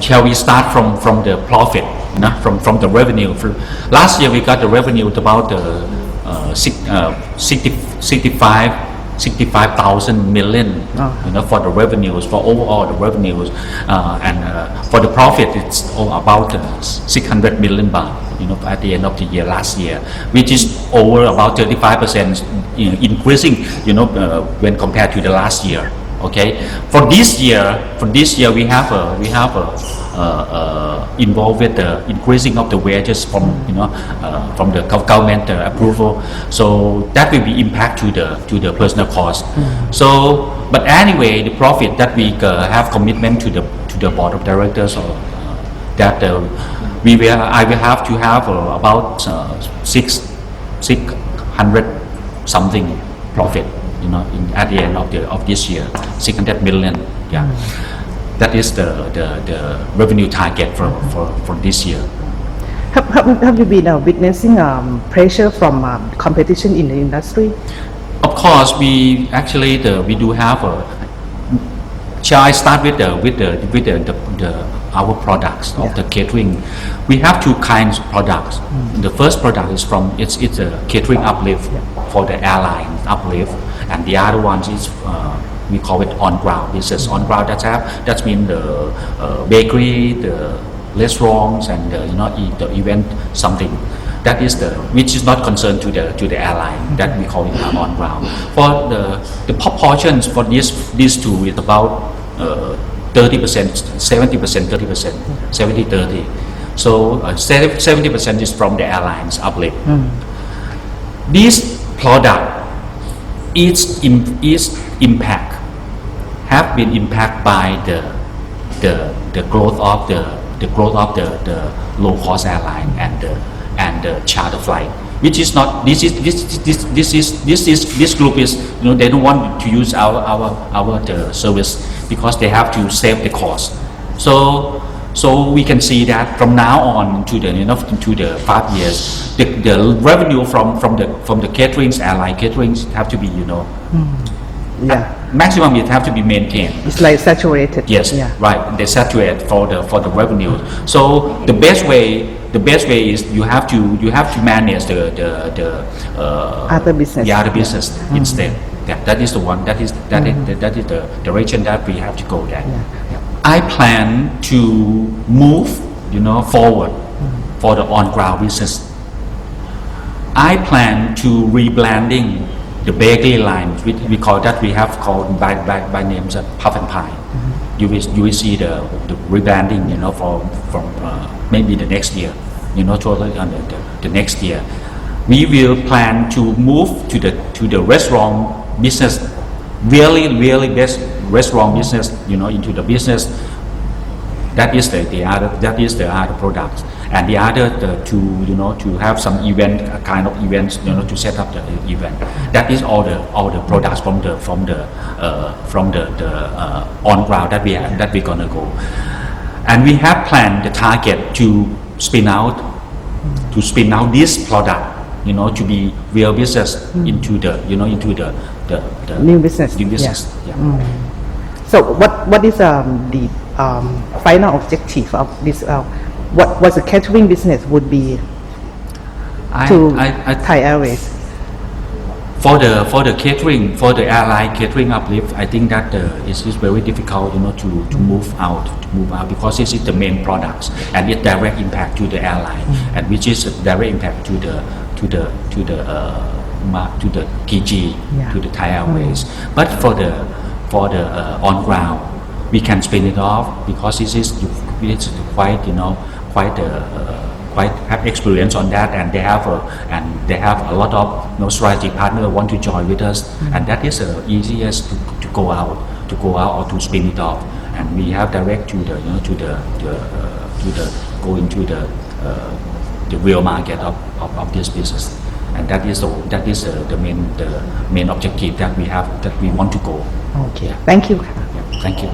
Shall we start from the profit, from the revenue? Last year we got the revenue about 65,000 million, for the revenues, for overall the revenues, and for the profit it's about 600 million baht, at the end of the year last year, which is over about 35% increasing, when compared to the last year. Okay, for this year we have involved with the increasing of the wages from the government approval, so that will be impact to the personal cost. So, but anyway, the profit that we have commitment to the board of directors, that I will have to have about 600 something profit. At the end of this year, 600 million. Yeah, that is the revenue target for this year. Have you been witnessing pressure from competition in the industry? Of course, we do have shall I start with our products of the catering? We have two kinds of products. The first product is it's a catering uplift for the airline uplift, and the other one is we call it on ground business. On ground that's mean the bakery, the restaurants, and the event something. That is which is not concerned to the airline, that we call it on ground. For the proportions for these two is about 30%, 70%, 30%, 70-30. So 70% is from the airlines uplift. This product its impact have been impacted by the growth of the low cost airline and the charter flight, which is not this group is they don't want to use our the service because they have to save the cost. So we can see that from now on to the 5 years, the revenue from the caterings, airline caterings have to be maximum it have to be maintained. It's like saturated. Yes, right. They saturate for the revenue. So the best way is you have to manage the other business. The other business instead. That is the one. That is the direction that we have to go there. I plan to move, forward for the on-ground business. I plan to rebranding the bakery line. We call that, we have called by names of Puff and Pie. You will see the rebranding, from maybe the next year, totally on the next year. We will plan to move to the restaurant business, really best restaurant business, into the business. That is the other products, and the other to have some kind of events, to set up the event. That is all the products from the on ground that we're gonna go, and we have planned the target to spin out this product, to be real business into the new business. Yeah. So what is the final objective of this? What the catering business would be to Thai Airways? For the catering, for the airline catering uplift, I think that it is very difficult, to move out because this is the main products, and it direct impact to the airline, and which is a direct impact to the PG, to the Thai Airways. But for the on ground, we can spin it off because it's quite have experience on that, and they have a lot of strategic partner want to join with us, and that is easiest to go out or to spin it off, and we have direct to the go into the real market of this business, and that is the main objective that we want to go. Okay, thank you. Thank you.